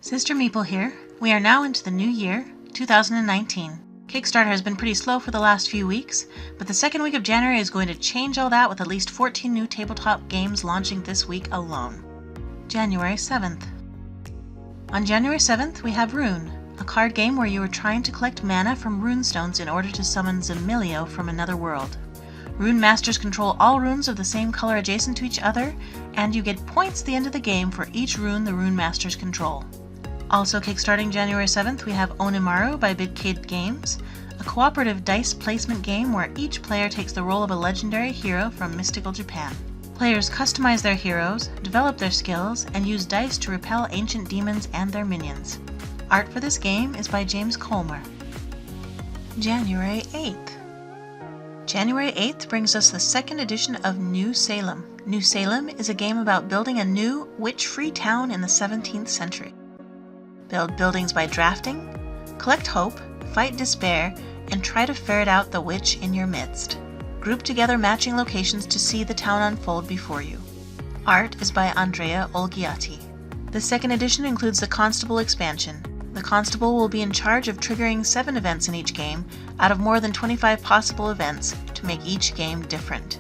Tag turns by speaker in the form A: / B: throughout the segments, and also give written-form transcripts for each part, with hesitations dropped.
A: Sister Meeple here. We are now into the new year, 2019. Kickstarter has been pretty slow for the last few weeks, but the second week of January is going to change all that with at least 14 new tabletop games launching this week alone. January 7th. On January 7th, we have Rune, a card game where you are trying to collect mana from runestones in order to summon Zemilio from another world. Rune Masters control all runes of the same color adjacent to each other, and you get points at the end of the game for each rune the Rune Masters control. Also kickstarting January 7th, we have Onimaru by Big Kid Games, a cooperative dice placement game where each player takes the role of a legendary hero from mystical Japan. Players customize their heroes, develop their skills, and use dice to repel ancient demons and their minions. Art for this game is by James Colmer. January 8th. January 8th brings us the second edition of New Salem. New Salem is a game about building a new, witch-free town in the 17th century. Build buildings by drafting, collect hope, fight despair, and try to ferret out the witch in your midst. Group together matching locations to see the town unfold before you. Art is by Andrea Olgiati. The second edition includes the Constable expansion. The Constable will be in charge of triggering 7 events in each game out of more than 25 possible events to make each game different.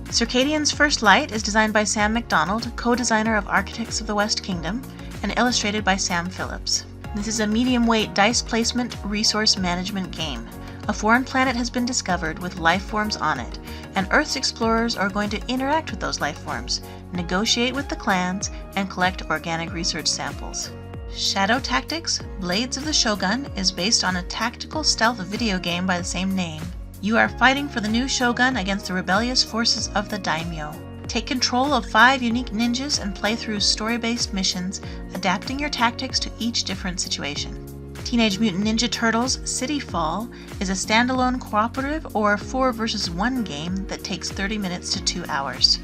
A: Circadian's First Light is designed by Sam McDonald, co-designer of Architects of the West Kingdom, and illustrated by Sam Phillips. This is a medium-weight dice placement resource management game. A foreign planet has been discovered with life forms on it, and Earth's explorers are going to interact with those life forms, negotiate with the clans, and collect organic research samples. Shadow Tactics: Blades of the Shogun is based on a tactical stealth video game by the same name. You are fighting for the new shogun against the rebellious forces of the daimyo. Take control of 5 unique ninjas and play through story-based missions, adapting your tactics to each different situation. Teenage Mutant Ninja Turtles City Fall is a standalone cooperative or 4 vs 1 game that takes 30 minutes to 2 hours.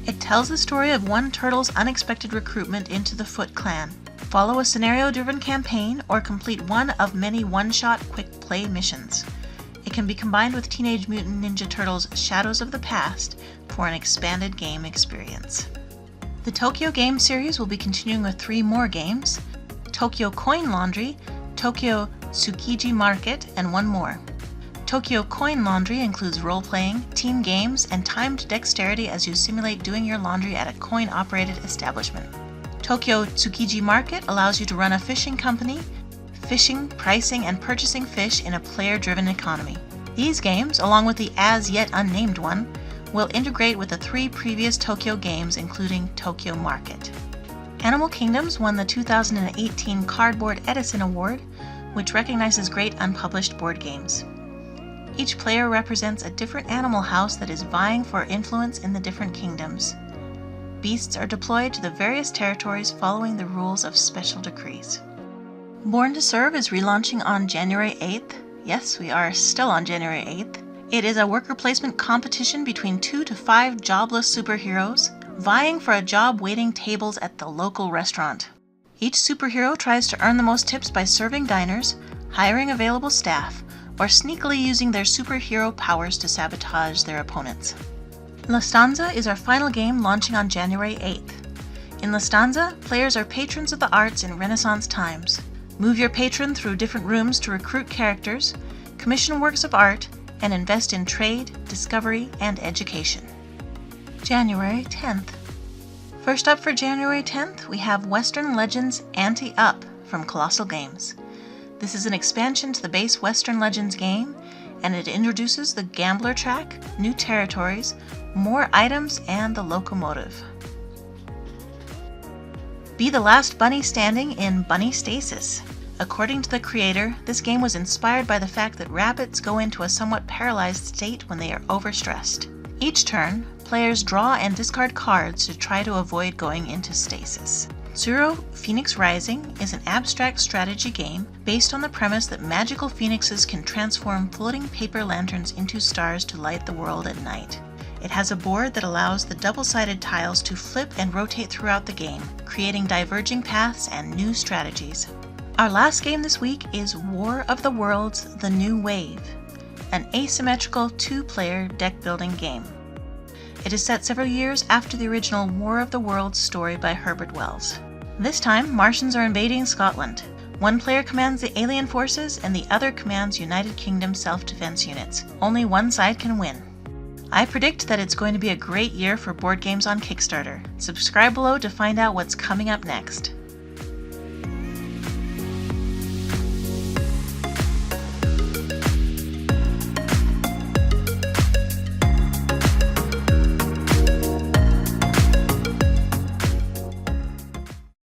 A: It tells the story of one turtle's unexpected recruitment into the Foot Clan. Follow a scenario-driven campaign or complete one of many one-shot quick-play missions. It can be combined with Teenage Mutant Ninja Turtles Shadows of the Past for an expanded game experience. The Tokyo Game series will be continuing with 3 more games: Tokyo Coin Laundry, Tokyo Tsukiji Market, and 1 more. Tokyo Coin Laundry includes role-playing, team games, and timed dexterity as you simulate doing your laundry at a coin-operated establishment. Tokyo Tsukiji Market allows you to run a fishing company, fishing, pricing, and purchasing fish in a player-driven economy. These games, along with the as-yet unnamed one, will integrate with the 3 previous Tokyo games, including Tokyo Market. Animal Kingdoms won the 2018 Cardboard Edison Award, which recognizes great unpublished board games. Each player represents a different animal house that is vying for influence in the different kingdoms. Beasts are deployed to the various territories following the rules of special decrees. Born to Serve is relaunching on January 8th. Yes, we are still on January 8th. It is a worker placement competition between 2 to 5 jobless superheroes, vying for a job waiting tables at the local restaurant. Each superhero tries to earn the most tips by serving diners, hiring available staff, or sneakily using their superhero powers to sabotage their opponents. La Stanza is our final game launching on January 8th. In La Stanza, players are patrons of the arts in Renaissance times. Move your patron through different rooms to recruit characters, commission works of art, and invest in trade, discovery, and education. January 10th. First up for January 10th, we have Western Legends Ante-Up from Colossal Games. This is an expansion to the base Western Legends game, and it introduces the Gambler track, new territories, more items, and the locomotive. Be the last bunny standing in Bunny Stasis. According to the creator, this game was inspired by the fact that rabbits go into a somewhat paralyzed state when they are overstressed. Each turn, players draw and discard cards to try to avoid going into stasis. Zero Phoenix Rising is an abstract strategy game based on the premise that magical phoenixes can transform floating paper lanterns into stars to light the world at night. It has a board that allows the double-sided tiles to flip and rotate throughout the game, creating diverging paths and new strategies. Our last game this week is War of the Worlds: The New Wave, an asymmetrical 2-player deck-building game. It is set several years after the original War of the Worlds story by Herbert Wells. This time, Martians are invading Scotland. One player commands the alien forces and the other commands United Kingdom self-defense units. Only one side can win. I predict that it's going to be a great year for board games on Kickstarter. Subscribe below to find out what's coming up next.